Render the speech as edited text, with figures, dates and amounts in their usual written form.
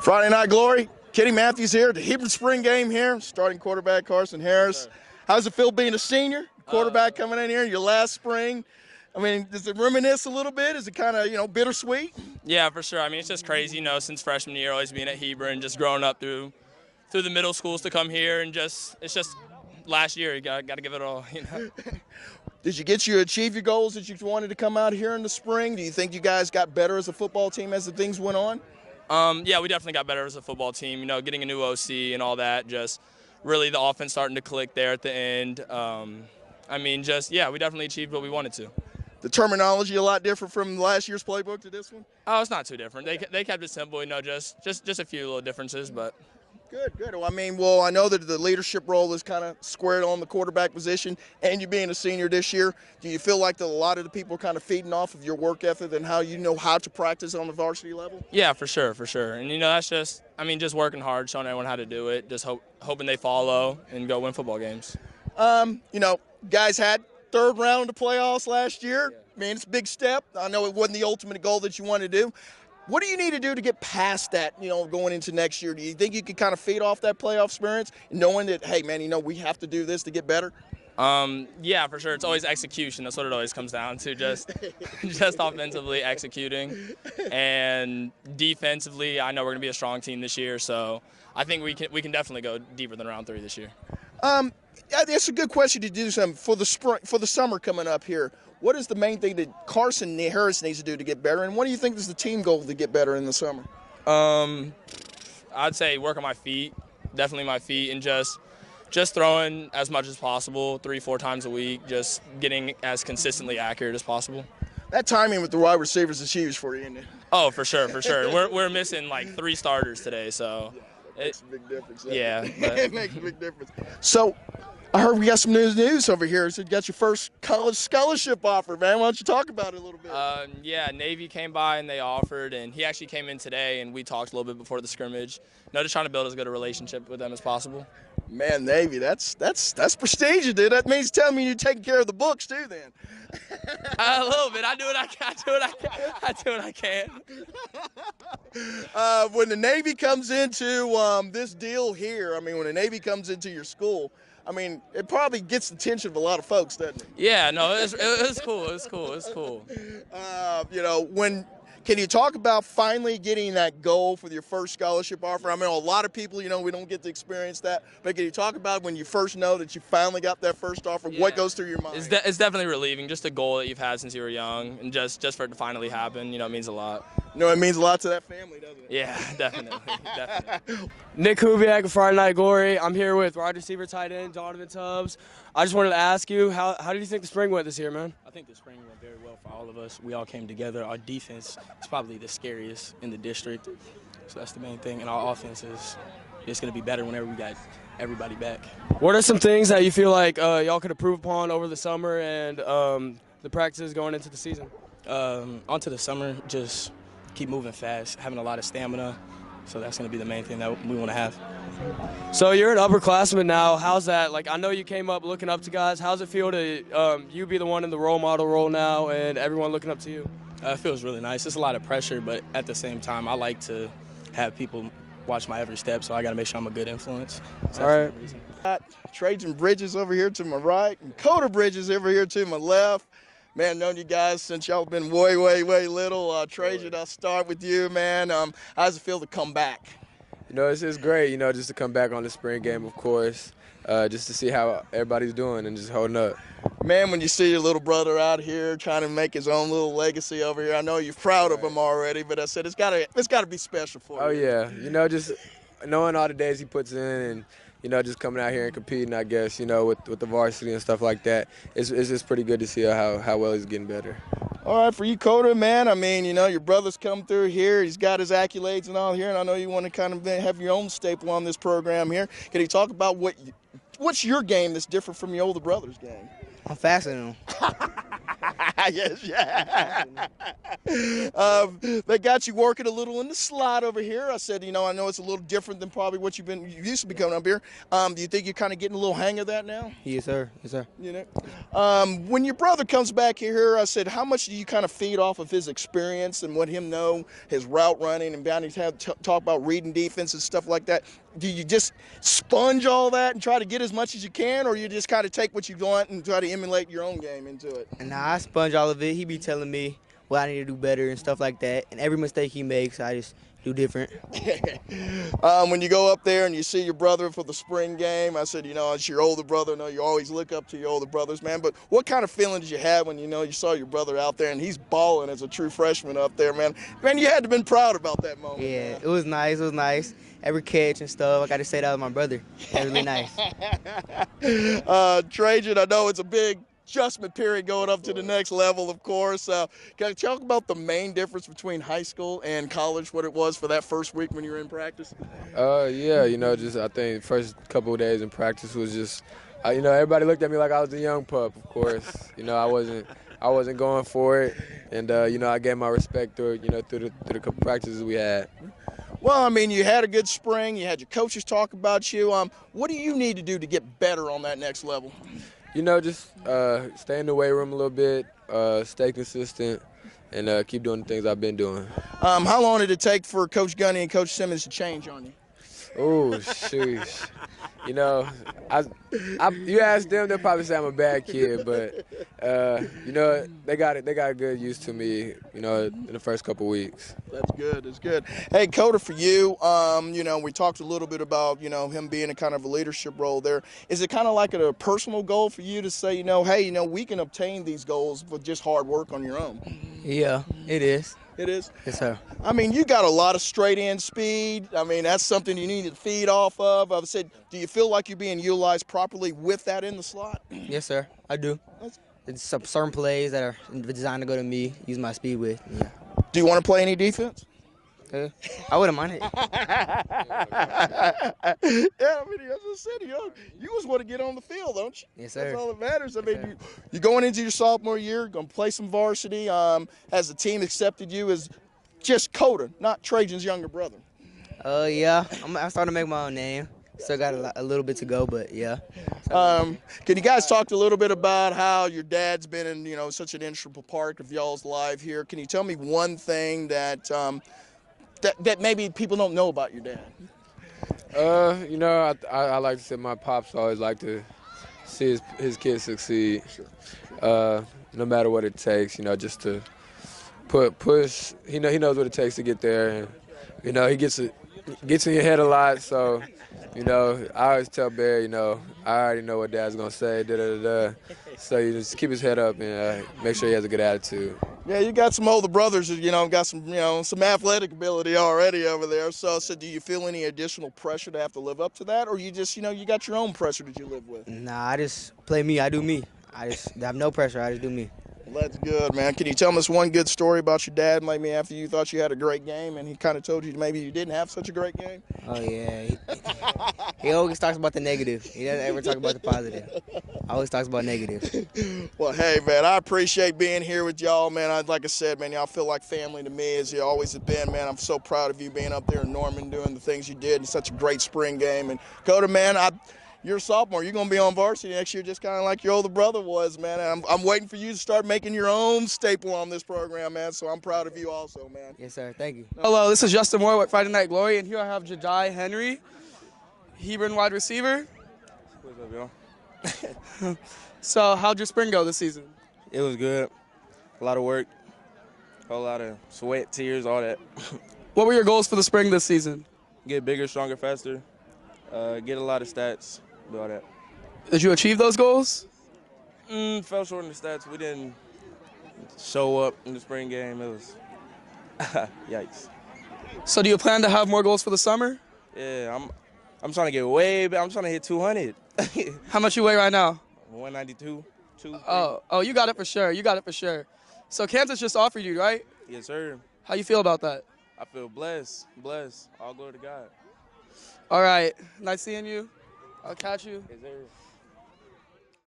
Friday Night Glory. Kenny Matthews here, the Hebron Spring game here, starting quarterback Carson Harris. How's it feel being a senior quarterback coming in here, your last spring? I mean, does it reminisce a little bit? Is it kind of, bittersweet? Yeah, for sure. I mean, it's just crazy, since freshman year, always being at Hebron, just growing up through the middle schools to come here, and it's just last year, you got to give it all, Did you achieve your goals that you wanted to come out here in the spring? Do you think you guys got better as a football team as the things went on? Yeah, we definitely got better as a football team, getting a new OC and all that, just really the offense starting to click there at the end. We definitely achieved what we wanted to. The terminology a lot different from last year's playbook to this one? Oh, it's not too different. They kept it simple, just a few little differences, but. Good. Well, I know that the leadership role is kind of squared on the quarterback position, and you being a senior this year, do you feel like a lot of the people are kind of feeding off of your work ethic and how you know how to practice on the varsity level? Yeah, for sure. And, that's just working hard, showing everyone how to do it, just hoping they follow and go win football games. Guys had third round of the playoffs last year. I mean, it's a big step. I know it wasn't the ultimate goal that you wanted to do. What do you need to do to get past that, going into next year? Do you think you could kind of feed off that playoff experience, knowing that, hey, man, we have to do this to get better? Yeah, for sure. It's always execution. That's what it always comes down to, just offensively executing. And defensively, I know we're going to be a strong team this year, so I think we can definitely go deeper than round 3 this year. That's a good question to do something for the summer coming up here. What is the main thing that Carson Harris needs to do to get better, and what do you think is the team goal to get better in the summer? I'd say work on my feet, definitely my feet, and just throwing as much as possible 3-4 times a week, just getting as consistently accurate as possible. That timing with the wide receivers is huge for you, isn't it? Oh, for sure. We're missing like 3 starters today, so yeah, that makes a big difference. Yeah, it makes a big difference. So, I heard we got some news over here. So you got your first college scholarship offer, man. Why don't you talk about it a little bit? Yeah, Navy came by and they offered, and he actually came in today, and we talked a little bit before the scrimmage. Just trying to build as good a relationship with them as possible. Man, Navy, that's prestigious, dude. That means telling me you're taking care of the books too, then. A little bit. I do what I can. When the Navy comes into this deal here, when the Navy comes into your school, it probably gets the attention of a lot of folks, doesn't it? Yeah, no, it was cool. It was cool. Can you talk about finally getting that goal for your first scholarship offer? A lot of people, we don't get to experience that. But can you talk about when you first know that you finally got that first offer? Yeah. What goes through your mind? It's definitely relieving. Just a goal that you've had since you were young, and just for it to finally happen, it means a lot. It means a lot to that family, doesn't it? Yeah, definitely. Nick Hubiak, Friday Night Glory. I'm here with wide receiver tight end Donovan Tubbs. I just wanted to ask you, how do you think the spring went this year, man? I think the spring went very well for all of us. We all came together. Our defense is probably the scariest in the district, so that's the main thing. And our offense is just going to be better whenever we got everybody back. What are some things that you feel like y'all could improve upon over the summer and the practices going into the season? Onto the summer, just keep moving fast, having a lot of stamina. So that's going to be the main thing that we want to have. So you're an upperclassman now. How's that? I know you came up looking up to guys. How's it feel to you be the one in the role model role now and everyone looking up to you? It feels really nice. It's a lot of pressure, but at the same time, I like to have people watch my every step, so I got to make sure I'm a good influence. So all right. Got Trajan Bridges over here to my right and Kota Bridges over here to my left. Man, known you guys since y'all been way little. Trajan, I'll start with you, man. How does it feel to come back? It's great, just to come back on the spring game, of course, just to see how everybody's doing and just holding up. Man, when you see your little brother out here trying to make his own little legacy over here, I know you're proud of him already, but I said it's gotta be special for you. Oh, yeah. Just knowing all the days he puts in and, just coming out here and competing, I guess, with the varsity and stuff like that. It's just pretty good to see how well he's getting better. All right, for you, Koda, man, your brother's come through here. He's got his accolades and all here, and I know you want to kind of have your own staple on this program here. Can you talk about what's your game that's different from your older brother's game? I'm faster than him. Yes, yeah. They got you working a little in the slot over here. I said, I know it's a little different than probably what you used to be coming up here. Do you think you're kind of getting a little hang of that now? Yes, sir. Yes, sir. When your brother comes back here, I said, how much do you kind of feed off of his experience and let him know his route running and bounties talk about reading defense and stuff like that? Do you just sponge all that and try to get as much as you can, or you just kind of take what you want and try to emulate your own game into it? Nah, I sponge all of it. He be telling me what I need to do better and stuff like that. And every mistake he makes, I just do different. When you go up there and you see your brother for the spring game, I said, it's your older brother. I know you always look up to your older brothers, man. But what kind of feeling did you have when, you saw your brother out there and he's balling as a true freshman up there, man? Man, you had to have been proud about that moment. Yeah, man. it was nice. It was nice. Every catch and stuff, I got to say that was my brother. That was really nice. Trajan, I know it's a big adjustment period going up to the next level, of course. Can you talk about the main difference between high school and college, what it was for that first week when you were in practice? Yeah, just I think the first couple of days in practice was just, everybody looked at me like I was a young pup, of course. I wasn't going for it, and I gave my respect through the couple practices we had. Well, I mean, you had a good spring. You had your coaches talk about you. What do you need to do to get better on that next level? Just stay in the weight room a little bit, stay consistent, and keep doing the things I've been doing. How long did it take for Coach Gunny and Coach Simmons to change on you? Oh, sheesh. You ask them, they'll probably say I'm a bad kid, but they got good used to me, in the first couple weeks. That's good. That's good. Hey, Koda, for you, we talked a little bit about, him being in kind of a leadership role there. Is it kind of like a personal goal for you to say, hey, we can obtain these goals with just hard work on your own? Yeah, it is. It is? Yes, sir. I mean, you got a lot of straight-in speed. I mean, that's something you need to feed off of. I've said, do you feel like you're being utilized properly with that in the slot? Yes, sir. I do. It's some certain plays that are designed to go to me, use my speed with. Yeah. Do you want to play any defense? I wouldn't mind it. Yeah, I mean, as I said, you just want to get on the field, don't you? Yes, sir. That's all that matters. I mean, sir. you're going into your sophomore year, going to play some varsity. Has the team accepted you as just Koda, not Trajan's younger brother? Yeah. I'm starting to make my own name. Still got a little bit to go, but yeah. Can you guys talk a little bit about how your dad's been in, such an integral part of y'all's life here? Can you tell me one thing that that maybe people don't know about your dad? I like to say my pops always like to see his kids succeed, no matter what it takes, just to push. He knows what it takes to get there, and, he gets in your head a lot, so, I always tell Barry, I already know what Dad's going to say, da-da-da-da. So you just keep his head up and make sure he has a good attitude. Yeah, you got some older brothers that, got some athletic ability already over there. So do you feel any additional pressure to have to live up to that? Or you just, you got your own pressure that you live with? Nah, I just play me. I do me. I have no pressure. I just do me. Well, that's good, man. Can you tell us one good story about your dad, maybe after you thought you had a great game and he kind of told you maybe you didn't have such a great game? Oh, yeah. He always talks about the negative. He doesn't ever talk about the positive. Always talks about negative. Well, hey, man, I appreciate being here with y'all, man. Like I said, man, y'all feel like family to me, as you always have been, man. I'm so proud of you being up there in Norman doing the things you did in such a great spring game. And Koda, man, you're a sophomore. You're going to be on varsity next year just kind of like your older brother was, man. And I'm waiting for you to start making your own staple on this program, man. So I'm proud of you also, man. Yes, sir. Thank you. Hello, this is Justin Mora with Friday Night Glory, and here I have Jaddai Henry, Hebron wide receiver. What's up, y'all? So how'd your spring go this season? It was good. A lot of work, a whole lot of sweat, tears, all that. What were your goals for the spring this season? Get bigger, stronger, faster, get a lot of stats, do all that. Did you achieve those goals? Fell short in the stats. We didn't show up in the spring game. It was yikes. So do you plan to have more goals for the summer? Yeah, I'm trying to get way back. I'm trying to hit 200. How much you weigh right now? 192. Oh, you got it for sure. You got it for sure. So Kansas just offered you, right? Yes, sir. How you feel about that? I feel blessed. All glory to God. All right. Nice seeing you. I'll catch you. Yes, sir.